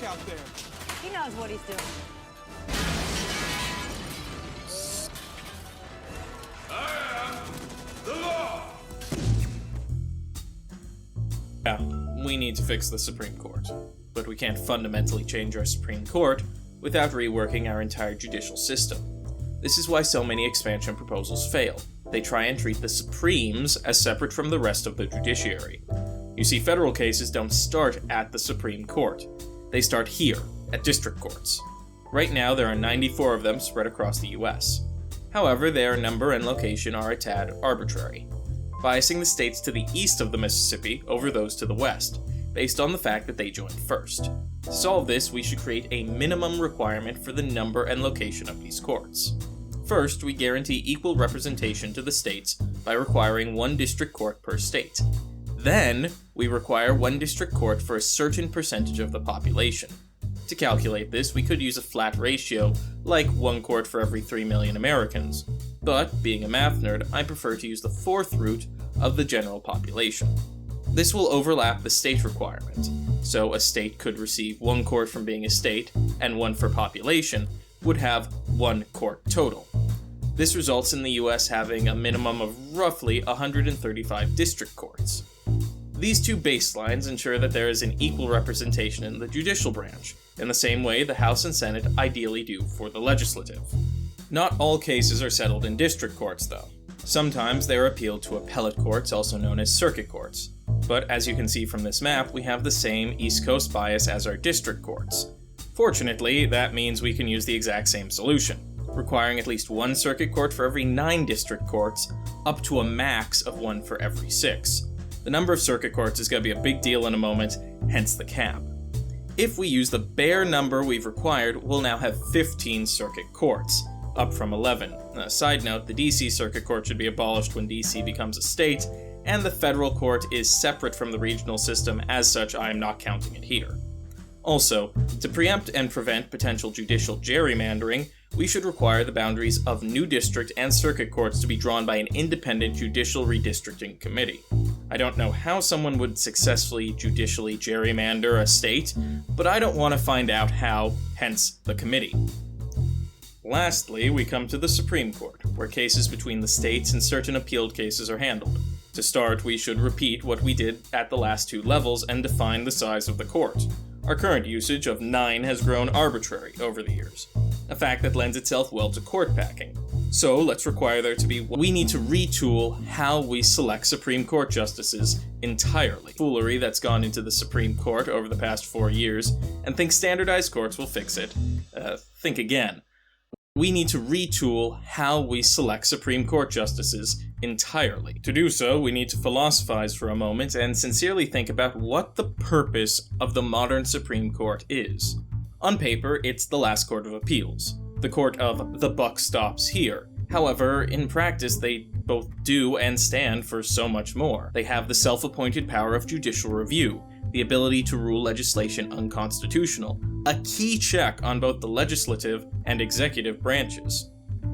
Koch out there. He knows what he's doing. I am the law. Yeah, we need to fix the Supreme Court. But we can't fundamentally change our Supreme Court without reworking our entire judicial system. This is why so many expansion proposals fail. They try and treat the Supremes as separate from the rest of the judiciary. You see, federal cases don't start at the Supreme Court. They start here, at district courts. Right now, there are 94 of them spread across the US. However, their number and location are a tad arbitrary, biasing the states to the east of the Mississippi over those to the west, based on the fact that they joined first. To solve this, we should create a minimum requirement for the number and location of these courts. First, we guarantee equal representation to the states by requiring one district court per state. Then, we require one district court for a certain percentage of the population. To calculate this, we could use a flat ratio, like one court for every 3 million Americans. But, being a math nerd, I prefer to use the fourth root of the general population. This will overlap the state requirement, so a state could receive one court from being a state, and one for population would have one court total. This results in the US having a minimum of roughly 135 district courts. These two baselines ensure that there is an equal representation in the judicial branch, in the same way the House and Senate ideally do for the legislative. Not all cases are settled in district courts, though. Sometimes they are appealed to appellate courts, also known as circuit courts. But as you can see from this map, we have the same East Coast bias as our district courts. Fortunately, that means we can use the exact same solution, requiring at least one circuit court for every 9 district courts, up to a max of 1 for every 6. The number of circuit courts is going to be a big deal in a moment, hence the cap. If we use the bare number we've required, we'll now have 15 circuit courts, up from 11. Side note, the DC Circuit Court should be abolished when DC becomes a state, and the federal court is separate from the regional system, as such I am not counting it here. Also, to preempt and prevent potential judicial gerrymandering, we should require the boundaries of new district and circuit courts to be drawn by an independent judicial redistricting committee. I don't know how someone would successfully judicially gerrymander a state, but I don't want to find out how, hence the committee. Lastly, we come to the Supreme Court, where cases between the states and certain appealed cases are handled. To start, we should repeat what we did at the last 2 levels and define the size of the court. Our current usage of 9 has grown arbitrary over the years, a fact that lends itself well to court packing. So let's require there to be we need to retool how we select Supreme Court justices entirely. Foolery that's gone into the Supreme Court over the past 4 years, and think standardized courts will fix it. Think again. We need to retool how we select Supreme Court justices entirely. To do so, we need to philosophize for a moment and sincerely think about what the purpose of the modern Supreme Court is. On paper, it's the last court of appeals, the court of the buck stops here. However, in practice, they both do and stand for so much more. They have the self-appointed power of judicial review, the ability to rule legislation unconstitutional, a key check on both the legislative and executive branches.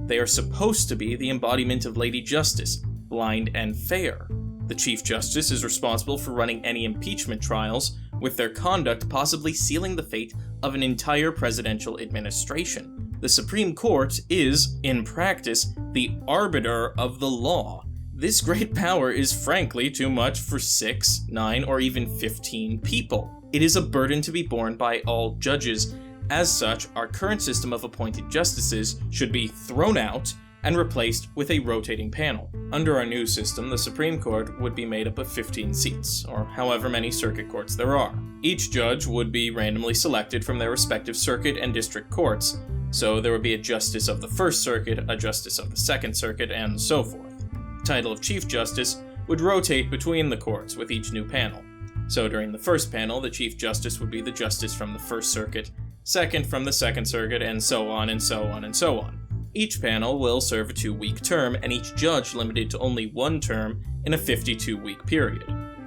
They are supposed to be the embodiment of Lady Justice, blind and fair. The Chief Justice is responsible for running any impeachment trials, with their conduct possibly sealing the fate of an entire presidential administration. The Supreme Court is, in practice, the arbiter of the law. This great power is frankly too much for 6, 9, or even 15 people. It is a burden to be borne by all judges. As such, our current system of appointed justices should be thrown out and replaced with a rotating panel. Under our new system, the Supreme Court would be made up of 15 seats, or however many circuit courts there are. Each judge would be randomly selected from their respective circuit and district courts, so there would be a justice of the First Circuit, a justice of the Second Circuit, and so forth. The title of Chief Justice would rotate between the courts with each new panel. So during the first panel, the Chief Justice would be the justice from the First Circuit, second from the Second Circuit, and so on and so on and so on. Each panel will serve a 2-week term, and each judge limited to only 1 term in a 52-week period,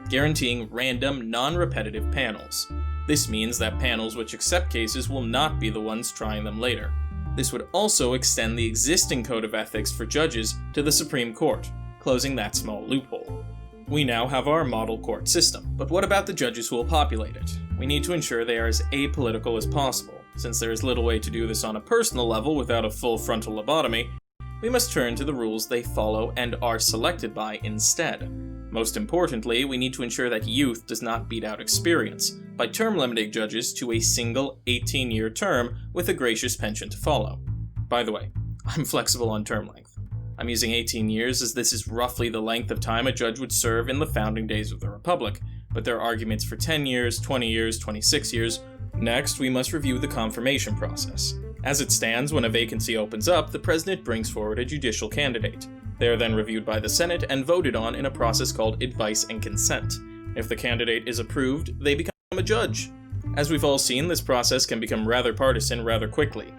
guaranteeing random, non-repetitive panels. This means that panels which accept cases will not be the ones trying them later. This would also extend the existing code of ethics for judges to the Supreme Court, closing that small loophole. We now have our model court system, but what about the judges who will populate it? we need to ensure they are as apolitical as possible. Since there is little way to do this on a personal level without a full frontal lobotomy, we must turn to the rules they follow and are selected by instead. Most importantly, we need to ensure that youth does not beat out experience by term-limiting judges to a single 18-year term with a gracious pension to follow. By the way, I'm flexible on term length. I'm using 18 years as this is roughly the length of time a judge would serve in the founding days of the Republic, but there are arguments for 10 years, 20 years, 26 years. Next, we must review the confirmation process. As it stands, when a vacancy opens up, the president brings forward a judicial candidate. They are then reviewed by the Senate and voted on in a process called advice and consent. If the candidate is approved, they become a judge. As we've all seen, this process can become rather partisan rather quickly.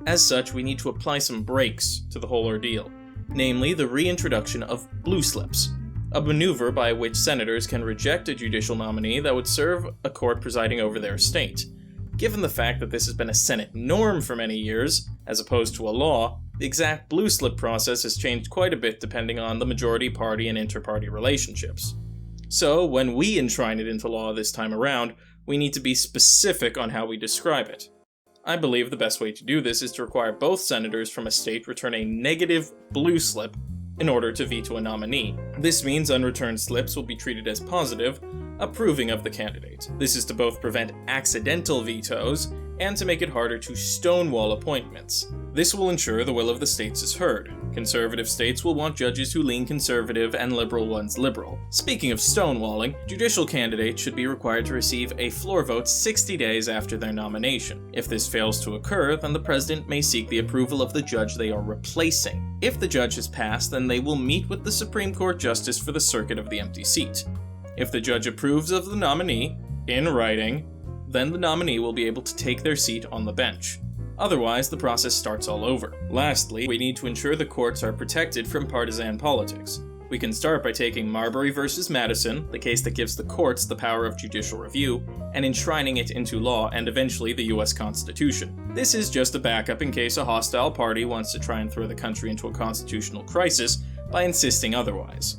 As such, we need to apply some brakes to the whole ordeal, namely the reintroduction of blue slips, a maneuver by which senators can reject a judicial nominee that would serve a court presiding over their state. Given the fact that this has been a Senate norm for many years, as opposed to a law, the exact blue slip process has changed quite a bit depending on the majority party and inter-party relationships. So, when we enshrine it into law this time around, we need to be specific on how we describe it. I believe the best way to do this is to require both senators from a state return a negative blue slip in order to veto a nominee. This means unreturned slips will be treated as positive, approving of the candidate. This is to both prevent accidental vetoes and to make it harder to stonewall appointments. This will ensure the will of the states is heard. Conservative states will want judges who lean conservative and liberal ones liberal. Speaking of stonewalling, judicial candidates should be required to receive a floor vote 60 days after their nomination. If this fails to occur, then the president may seek the approval of the judge they are replacing. If the judge has passed, then they will meet with the Supreme Court justice for the circuit of the empty seat. If the judge approves of the nominee, in writing, then the nominee will be able to take their seat on the bench. Otherwise, the process starts all over. Lastly, we need to ensure the courts are protected from partisan politics. We can start by taking Marbury versus Madison, the case that gives the courts the power of judicial review, and enshrining it into law and eventually the US Constitution. This is just a backup in case a hostile party wants to try and throw the country into a constitutional crisis by insisting otherwise.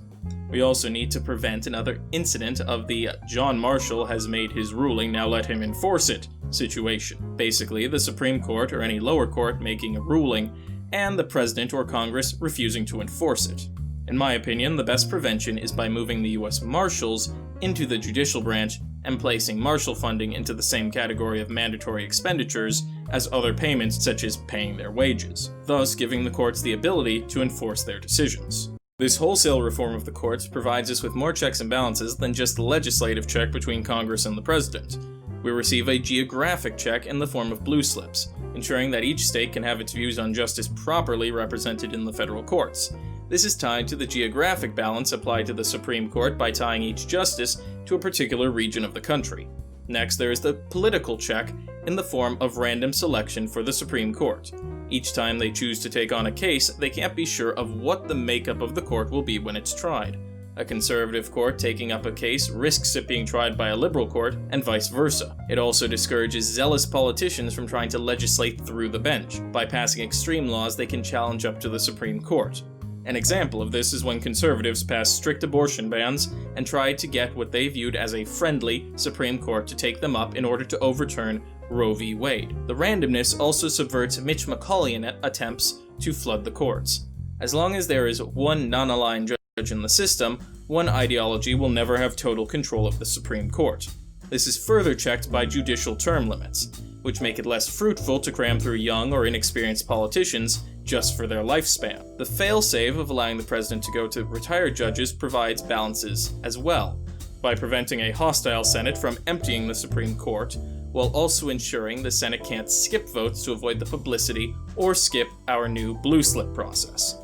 We also need to prevent another incident of the John Marshall has made his ruling, now let him enforce it situation. Basically, the Supreme Court or any lower court making a ruling, and the President or Congress refusing to enforce it. In my opinion, the best prevention is by moving the US Marshals into the judicial branch and placing Marshall funding into the same category of mandatory expenditures as other payments such as paying their wages, thus giving the courts the ability to enforce their decisions. This wholesale reform of the courts provides us with more checks and balances than just the legislative check between Congress and the President. We receive a geographic check in the form of blue slips, ensuring that each state can have its views on justice properly represented in the federal courts. This is tied to the geographic balance applied to the Supreme Court by tying each justice to a particular region of the country. Next, there is the political check in the form of random selection for the Supreme Court. Each time they choose to take on a case, they can't be sure of what the makeup of the court will be when it's tried. A conservative court taking up a case risks it being tried by a liberal court, and vice versa. It also discourages zealous politicians from trying to legislate through the bench. By passing extreme laws, they can challenge up to the Supreme Court. An example of this is when conservatives passed strict abortion bans and tried to get what they viewed as a friendly Supreme Court to take them up in order to overturn Roe v. Wade. The randomness also subverts Mitch McConnell attempts to flood the courts. As long as there is one non-aligned judge in the system, one ideology will never have total control of the Supreme Court. This is further checked by judicial term limits, which make it less fruitful to cram through young or inexperienced politicians just for their lifespan. The fail-safe of allowing the president to go to retired judges provides balances as well, by preventing a hostile Senate from emptying the Supreme Court, while also ensuring the Senate can't skip votes to avoid the publicity or skip our new blue slip process.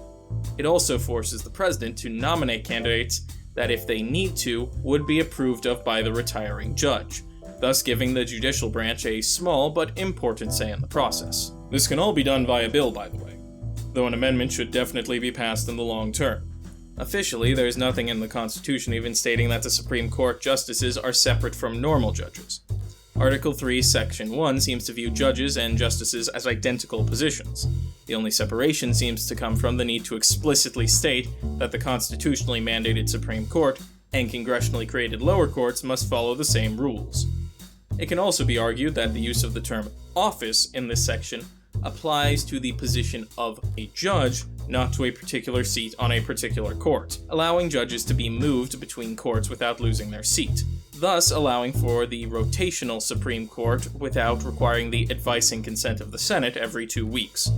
It also forces the president to nominate candidates that, if they need to, would be approved of by the retiring judge, thus giving the judicial branch a small but important say in the process. This can all be done via bill, by the way, though an amendment should definitely be passed in the long term. Officially, there is nothing in the Constitution even stating that the Supreme Court justices are separate from normal judges. Article 3, Section 1 seems to view judges and justices as identical positions. The only separation seems to come from the need to explicitly state that the constitutionally mandated Supreme Court and congressionally created lower courts must follow the same rules. It can also be argued that the use of the term office in this section applies to the position of a judge, not to a particular seat on a particular court, allowing judges to be moved between courts without losing their seat, thus allowing for the rotational Supreme Court without requiring the advice and consent of the Senate every 2 weeks.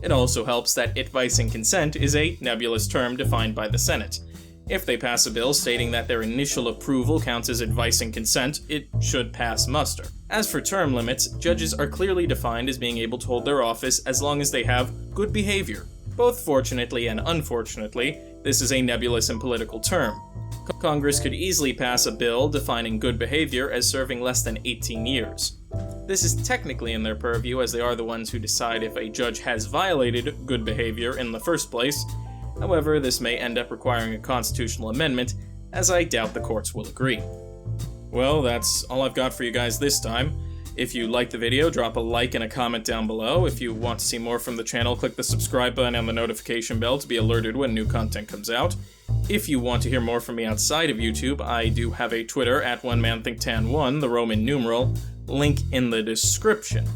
It also helps that advice and consent is a nebulous term defined by the Senate. If they pass a bill stating that their initial approval counts as advice and consent, it should pass muster. As for term limits, judges are clearly defined as being able to hold their office as long as they have good behavior. Both fortunately and unfortunately, this is a nebulous and political term. Congress could easily pass a bill defining good behavior as serving less than 18 years. This is technically in their purview, as they are the ones who decide if a judge has violated good behavior in the first place. However, this may end up requiring a constitutional amendment, as I doubt the courts will agree. Well, that's all I've got for you guys this time. If you liked the video, drop a like and a comment down below. If you want to see more from the channel, click the subscribe button and the notification bell to be alerted when new content comes out. If you want to hear more from me outside of YouTube, I do have a Twitter at OneManThinkTan1, the Roman numeral, link in the description.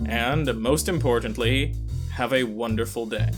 And most importantly, have a wonderful day.